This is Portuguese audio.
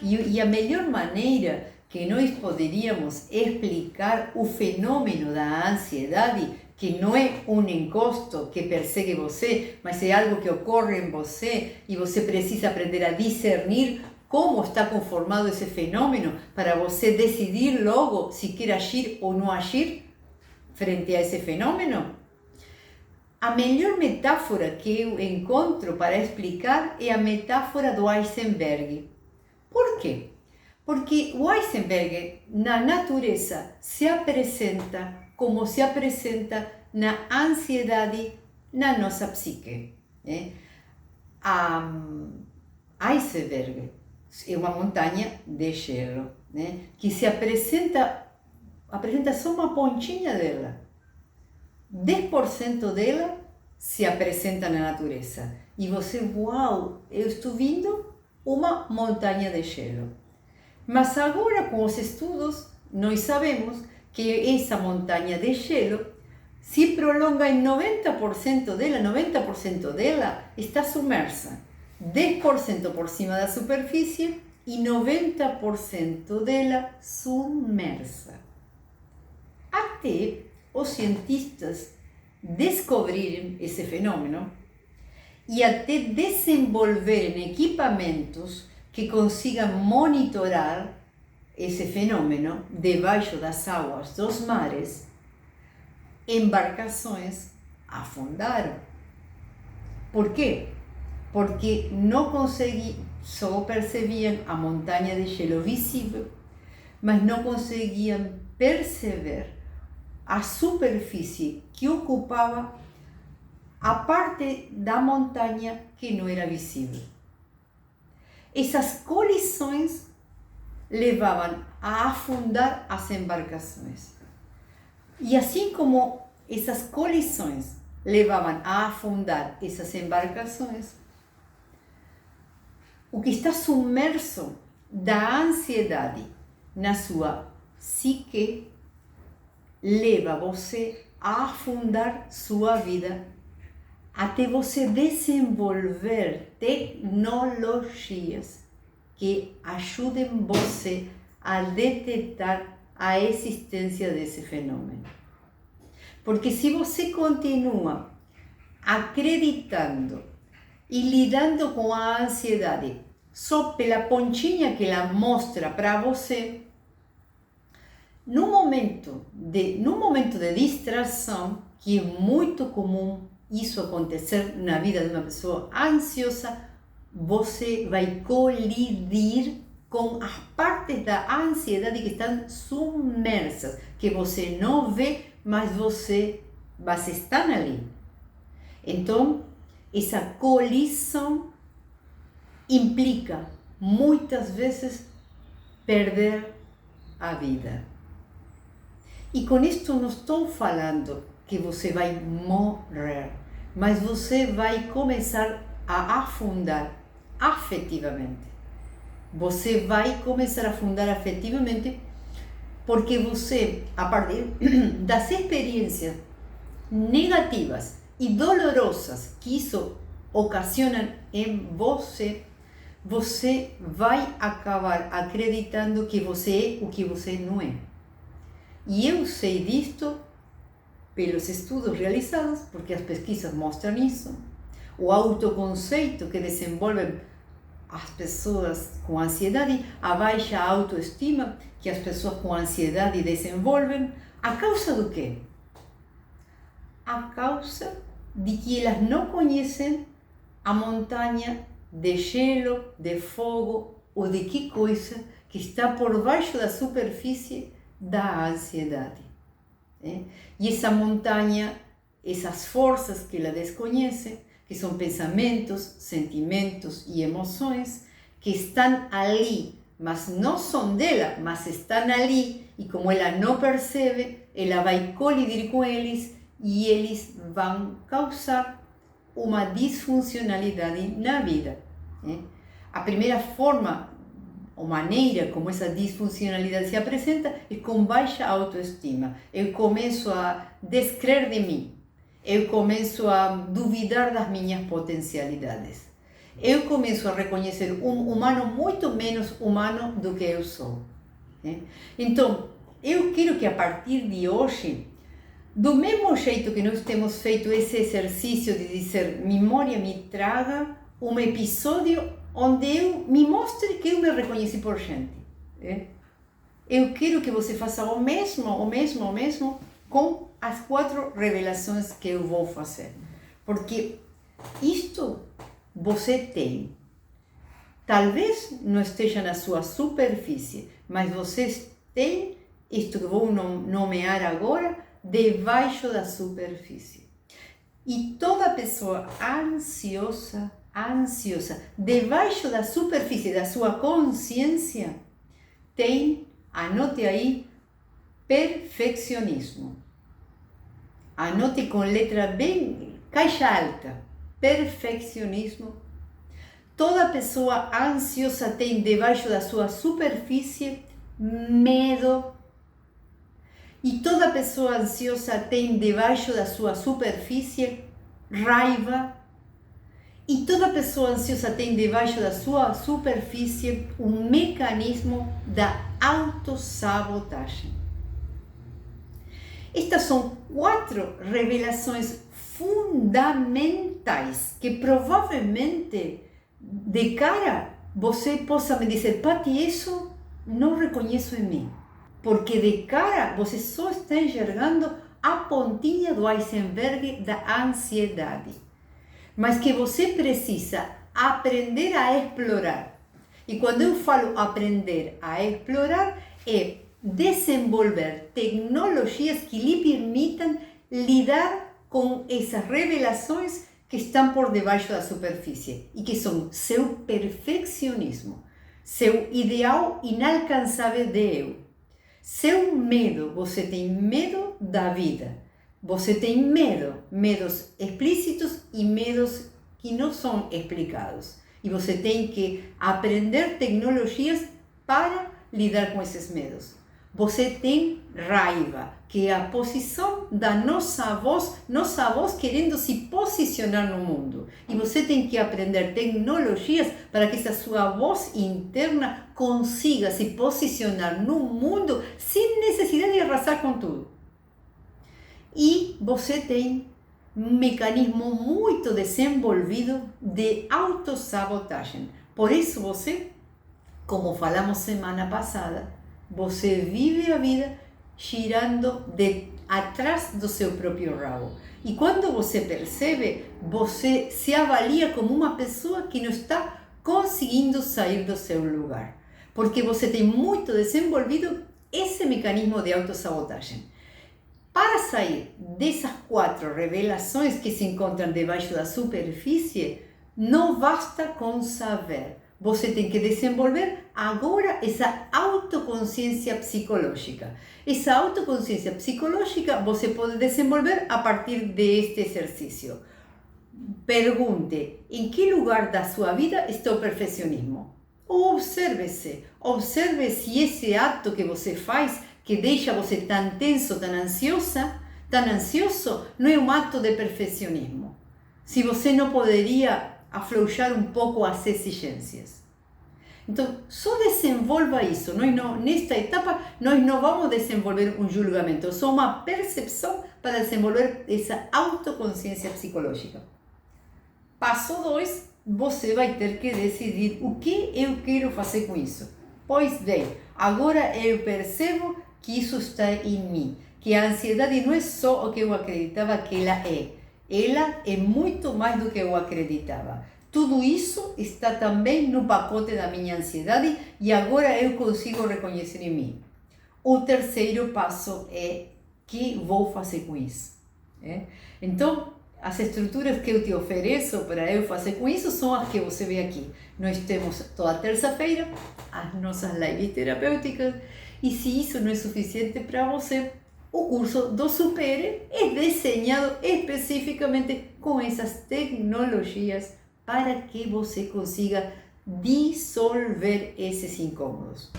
E a melhor maneira que nós poderíamos explicar o fenômeno da ansiedade, que não é um encosto que persegue você, mas é algo que ocorre em você e você precisa aprender a discernir como está conformado esse fenômeno para você decidir logo se quer agir ou não agir frente a esse fenômeno. A melhor metáfora que eu encontro para explicar é a metáfora do iceberg. Por quê? Porque o iceberg na natureza se apresenta como se apresenta na ansiedade na nossa psique. A iceberg é uma montanha de gelo, que se apresenta só uma pontinha dela. 10% dela se apresenta na natureza. E você, uau, eu estou vendo uma montanha de gelo. Mas agora, com os estudos, nós sabemos que essa montanha de gelo se prolonga em 90% dela está submersa. 10% por cima da superfície e 90% dela submersa. Até os cientistas descobrirem esse fenômeno e até desenvolverem equipamentos que consigam monitorar esse fenômeno debaixo das águas dos mares, embarcações afundaram. Por quê? Porque só percebiam a montanha de gelo visível, mas não conseguiam perceber a superfície que ocupava a parte da montanha que não era visível. Essas colisões levavam a afundar as embarcações. E assim como essas colisões levavam a afundar essas embarcações, o que está submerso da ansiedade na sua psique leva você a afundar sua vida até você desenvolver tecnologias que ajudem você a detectar a existência desse fenômeno. Porque se você continua acreditando e lidando com a ansiedade só pela pontinha que ela mostra para você, no momento de distração, que é muito comum isso acontecer na vida de uma pessoa ansiosa, você vai colidir com as partes da ansiedade que estão submersas, que você não vê, mas estão ali. Então, essa colisão implica muitas vezes perder a vida. E com isto não estou falando que você vai morrer, mas você vai começar a afundar afetivamente. Você vai começar a afundar afetivamente porque você, a partir das experiências negativas e dolorosas que isso ocasiona em você, você vai acabar acreditando que você é o que você não é. E eu sei disto pelos estudos realizados, porque as pesquisas mostram isso. O autoconceito que desenvolvem as pessoas com ansiedade, a baixa autoestima que as pessoas com ansiedade desenvolvem, a causa do quê? A causa de que elas não conhecem a montanha de gelo, de fogo ou de que coisa que está por baixo da superfície da ansiedade. E essa montanha, essas forças que ela desconhece, que são pensamentos, sentimentos e emoções, que estão ali, mas não são dela, mas estão ali, e como ela não percebe, ela vai colidir com eles e eles vão causar uma disfuncionalidade na vida. A primeira forma ou maneira como essa disfuncionalidade se apresenta é com baixa autoestima. Eu começo a descrer de mim. Eu começo a duvidar das minhas potencialidades. eu começo a reconhecer um humano muito menos humano do que eu sou. Né? Então, eu quero que a partir de hoje, do mesmo jeito que nós temos feito esse exercício de dizer, memória me traga um episódio onde eu me mostre que eu me reconheci por gente. Né? Eu quero que você faça o mesmo com as 4 revelações que eu vou fazer. Porque isto você tem. Talvez não esteja na sua superfície, mas você tem isto que vou nomear agora debaixo da superfície. E toda pessoa ansiosa, debaixo da superfície da sua consciência, tem, anote aí, perfeccionismo. Anote com letra bem caixa alta, perfeccionismo. Toda pessoa ansiosa tem debaixo da sua superfície medo. E toda pessoa ansiosa tem debaixo da sua superfície raiva. E toda pessoa ansiosa tem debaixo da sua superfície um mecanismo da autossabotagem. Estas são 4 revelações fundamentais que provavelmente de cara você possa me dizer, Patti, isso não reconheço em mim. Porque de cara você só está enxergando a pontinha do iceberg da ansiedade. Mas que você precisa aprender a explorar. E quando eu falo aprender a explorar, é desenvolver tecnologias que lhe permitam lidar com essas revelações que estão por debaixo da superfície e que são seu perfeccionismo, seu ideal inalcançável de eu. Seu medo, você tem medo da vida, você tem medos explícitos e medos que não são explicados. E você tem que aprender tecnologias para lidar com esses medos. Você tem raiva, que é a posição da nossa voz querendo se posicionar no mundo. E você tem que aprender tecnologias para que essa sua voz interna consiga se posicionar no mundo sem necessidade de arrasar com tudo. E você tem um mecanismo muito desenvolvido de autossabotagem. Por isso você, como falamos semana passada, você vive a vida girando atrás do seu próprio rabo. E quando você percebe, você se avalia como uma pessoa que não está conseguindo sair do seu lugar. Porque você tem muito desenvolvido esse mecanismo de autossabotagem. Para sair dessas 4 revelações que se encontram debaixo da superfície, não basta com saber. Você tem que desenvolver agora essa autoconsciência psicológica. Essa autoconsciência psicológica você pode desenvolver a partir deste exercício. Pergunte, em que lugar da sua vida está o perfeccionismo? Observe-se. Observe se esse ato que você faz, que deixa você tão tenso, tão ansioso, não é um ato de perfeccionismo. Se você não poderia afrouxar um pouco as exigências. Então, só desenvolva isso. Nesta etapa, nós não vamos desenvolver um julgamento, só uma percepção para desenvolver essa autoconsciência psicológica. Passo 2, você vai ter que decidir o que eu quero fazer com isso. Pois bem, agora eu percebo que isso está em mim, que a ansiedade não é só o que eu acreditava que ela é. Ela é muito mais do que eu acreditava. Tudo isso está também no pacote da minha ansiedade e agora eu consigo reconhecer em mim. O terceiro passo é que vou fazer com isso. Então, as estruturas que eu te ofereço para eu fazer com isso são as que você vê aqui. Nós temos toda terça-feira as nossas lives terapêuticas e se isso não é suficiente para você, o curso do Supere é desenhado especificamente com essas tecnologias para que você consiga dissolver esses incômodos.